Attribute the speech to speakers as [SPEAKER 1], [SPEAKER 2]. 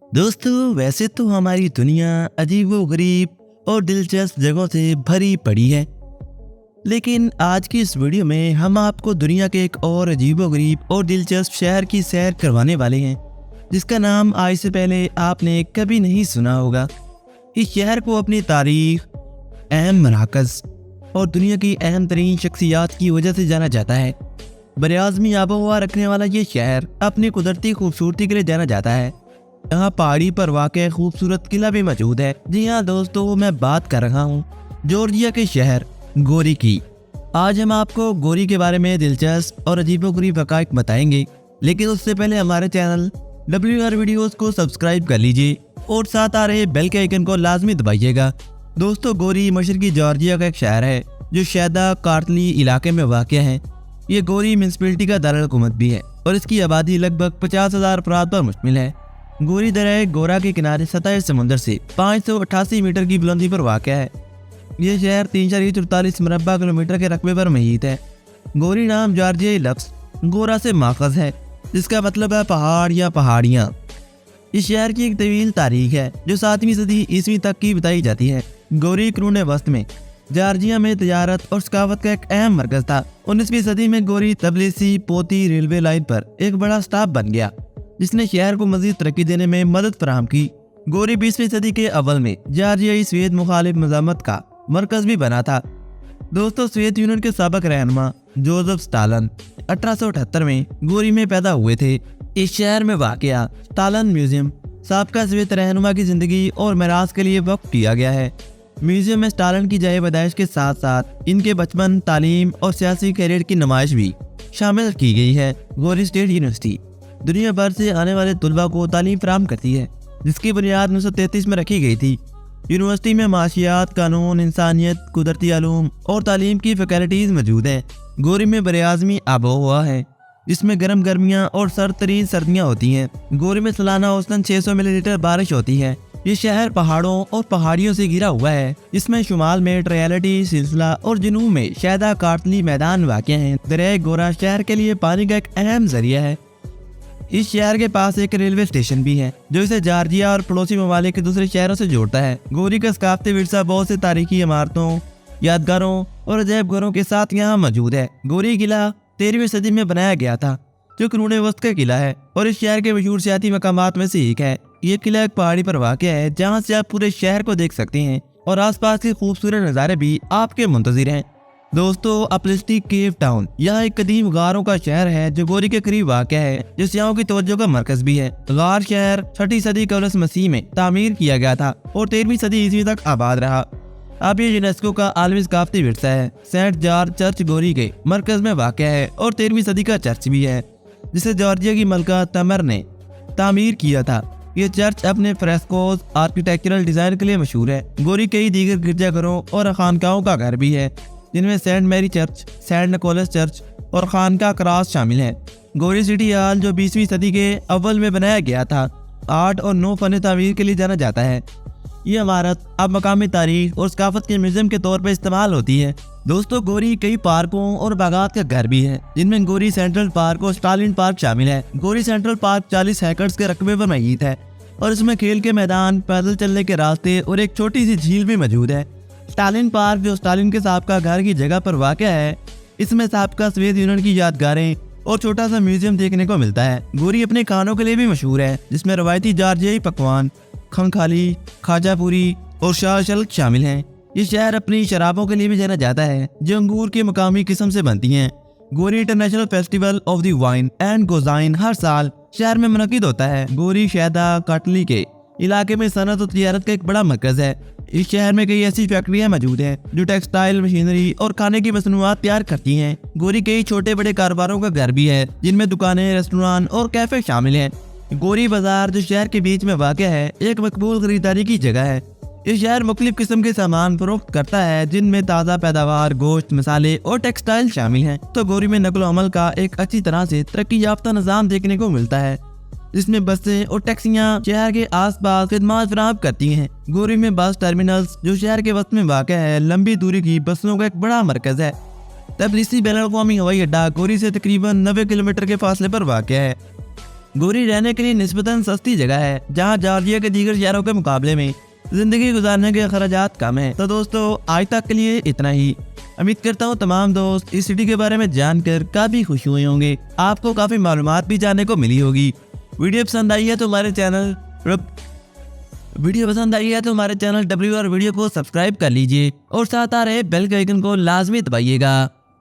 [SPEAKER 1] दोस्तों, वैसे तो हमारी दुनिया अजीबो-गरीब और दिलचस्प जगहों से भरी पड़ी है, लेकिन आज की इस वीडियो में हम आपको दुनिया के एक और अजीबो-गरीब और दिलचस्प शहर की सैर करवाने वाले हैं, जिसका नाम आज से पहले आपने कभी नहीं सुना होगा। इस शहर को अपनी तारीख, अहम मराकज़ और दुनिया की अहम तरीन शख्सियात की वजह से जाना जाता है। बरआज़मी आबोहवा रखने वाला ये शहर अपनी कुदरती खूबसूरती के लिए जाना जाता है। यहाँ पहाड़ी पर वाक़ खूबसूरत किला भी मौजूद है। जी हाँ दोस्तों, मैं बात कर रहा हूँ जॉर्जिया के शहर गोरी की। आज हम आपको गोरी के बारे में दिलचस्प और अजीबोगरीब हक़ाइक़ बताएंगे, लेकिन उससे पहले हमारे चैनल WR वीडियोज़ को सब्सक्राइब कर लीजिए और साथ आ रहे बेल के आइकन को लाजमी दबाइएगा। दोस्तों, गोरी मशरकी जॉर्जिया का एक शहर है जो शैदा कार्टली इलाके में वाक़ है। ये गोरी म्यूनसिपैलिटी का दारुल हुकूमत भी है और इसकी आबादी लगभग 50,000 अफराद पर मुश्तमिल है। गोरी दरिया गोरा के किनारे सतह समुद्र से 588 मीटर की बुलंदी पर वाक़ है। यह शहर 344 मुरब्बा किलोमीटर के रकबे पर मुहित है। गोरी नाम जॉर्जियाई लफ्ज़ गोरा से माखज़ है, जिसका मतलब है पहाड़ या पहाड़ियाँ। इस शहर की एक तवील तारीख है जो 7वीं सदी ईस्वी तक की बताई जाती है। गोरी कुरून वस्त में जॉर्जिया में तजारत और सकाफत का एक अहम मरकज़ था। 19वीं सदी में गोरी तबलिसी पोती रेलवे लाइन पर एक बड़ा स्टॉप बन गया, जिसने शहर को मजीद तरक्की देने में मदद फराहम की। गोरी 20वीं सदी के अव्वल में जॉर्जियाई सोवियत मुखालिफ मज़ामत का मरकज़ भी बना था। दोस्तों, सोवियत यूनियन के साबिक़ रहनुमा जोसेफ स्टालिन 1878 में गोरी में पैदा हुए थे। इस शहर में वाक़या स्टालिन म्यूजियम साबिक़ा सोवियत रहनुमा की ज़िंदगी और मेरास के लिए वक़्फ किया गया है। म्यूजियम में स्टालिन की जाए पैदाइश के साथ साथ इनके बचपन, तालीम और सियासी कैरियर की नुमाइश भी शामिल की गई है। गोरी स्टेट यूनिवर्सिटी दुनिया भर से आने वाले तलबा को तालीम फराहम करती है, जिसकी बुनियाद 1933 में रखी गई थी। यूनिवर्सिटी में माशियात, कानून, इंसानियत, कुदरती आलूम और तालीम की फैकल्टीज़ मौजूद हैं। गोरी में बरआज़मी आबोहवा है, जिसमें गर्म गर्मियाँ और सर्द तरीन सर्दियाँ होती हैं। गोरी में सालाना औसतन 600 मिलीलीटर बारिश होती है। ये शहर पहाड़ों और पहाड़ियों से घिरा हुआ है, जिसमें शुमाल में ट्रायलिटी सिलसिला और जनूब में शैदा कार्टली मैदान वाक़ हैं। दरिया गोरा शहर के लिए पानी का एक अहम जरिया है। इस शहर के पास एक रेलवे स्टेशन भी है जो इसे जॉर्जिया और पड़ोसी ममालिक के दूसरे शहरों से जोड़ता है। गोरी का सकाफती विरसा बहुत से तारीखी इमारतों, यादगारों और अजैब घरों के साथ यहाँ मौजूद है। गोरी किला 13वीं सदी में बनाया गया था, जो कुरून वस्त का किला है और इस शहर के मशहूर सियाती मकामात में से एक है। ये किला एक पहाड़ी पर वाक़ है, जहाँ से आप पूरे शहर को देख सकते हैं और आसपास के खूबसूरत नज़ारे भी आपके मुंतज़िर हैं। दोस्तों, अपलिस्टी केव टाउन यह एक कदीम गारों का शहर है जो गोरी के करीब वाक़ है, जो सियाहों की तवज्जो का मरकज भी है। गार शहर 6ठी सदी कबल मसीह में तामीर किया गया था और 13वीं सदी ईस्वी तक आबाद रहा। अब ये यूनेस्को का आलमी सकाफती विरसा है। सेंट जॉर्ज चर्च गोरी के मरकज में वाक़ है और 13वीं सदी का चर्च भी है, जिसे जॉर्जिया की मलका तमर ने तामीर किया था। ये चर्च अपने फ्रेस्कोस आर्किटेक्चरल डिज़ाइन के लिए मशहूर है। गोरी कई दीगर गिरजाघरों और खानकाहों का घर भी है, जिनमें Saint Mary church, Saint Nicholas church और खानका क्रॉस शामिल है। गोरी सिटी हॉल, जो 20वीं सदी के अव्वल में बनाया गया था, आर्ट और नो फन तामीर के लिए जाना जाता है। ये इमारत अब मकामी तारीख और सकाफत के म्यूजियम के तौर पर इस्तेमाल होती है। दोस्तों, गोरी कई पार्कों और बागात का घर भी है, जिनमें गोरी सेंट्रल पार्क और स्टालिन पार्क शामिल है। गोरी सेंट्रल पार्क 40 एकड़ के रकबे पर मुहित है और इसमें खेल के मैदान, पैदल चलने के रास्ते और एक छोटी सी झील भी मौजूद है। स्टालिन पार्क, जो स्टालिन के साबिक़ा घर की जगह पर वाक़ है, इसमें साबिक़ा सोवियत यूनियन की यादगारें और छोटा सा म्यूजियम देखने को मिलता है। गोरी अपने खानों के लिए भी मशहूर है, जिसमें रवायती जॉर्जियाई पकवान, खमखाली, खाजापुरी और शाहशल्क शामिल हैं। ये शहर अपनी शराबों के लिए भी जाना जाता है, जो अंगूर की मकामी किस्म से बनती हैं। Gori international festival of the wine and गोजाइन हर साल शहर में मुनक़िद होता है। गोरी शैदा कार्टली के इलाके में सनत और तिजारत का एक बड़ा मरकज़ है। इस शहर में कई ऐसी फैक्ट्रियां मौजूद हैं जो टेक्सटाइल, मशीनरी और खाने की मसनूआत तैयार करती हैं। गोरी कई छोटे बड़े कारोबारों का घर भी है, जिनमें दुकानें, रेस्टोरेंट और कैफे शामिल हैं। गोरी बाजार, जो शहर के बीच में वाक़ है, एक मकबूल खरीदारी की जगह है। इस शहर मुख्तलिफ किस्म के सामान फरोख्त करता है, जिनमें ताज़ा पैदावार, गोश्त, मसाले और टेक्सटाइल शामिल हैं। तो गोरी में नकल अमल का एक अच्छी तरह से तरक्की याफ्ता निज़ाम देखने को मिलता है, जिसमें बसें और टैक्सियां शहर के आसपास खिदमत फराहम करती हैं। गोरी में बस टर्मिनल्स, जो शहर के वस्त में वाक़ है, लंबी दूरी की बसों का एक बड़ा मरकज़ है। तबलिसी बैनुल अक़वामी हवाई अड्डा गोरी से तकरीबन 90 किलोमीटर के फासले पर वाक़ है। गोरी रहने के लिए निस्बतन सस्ती जगह है, जहाँ जॉर्जिया के दीगर शहरों के मुकाबले में जिंदगी गुजारने के अखराजात कम है। तो दोस्तों आज तक के लिए इतना ही। उम्मीद करता हूँ तमाम दोस्त इस सिटी के बारे में जानकर काफी खुश हुए होंगे, आपको काफी मालूमात भी जानने को मिली होगी। वीडियो पसंद आई है तो हमारे चैनल W और वीडियो को सब्सक्राइब कर लीजिए और साथ आ रहे बेल के आइकन को लाजमी दबाइएगा।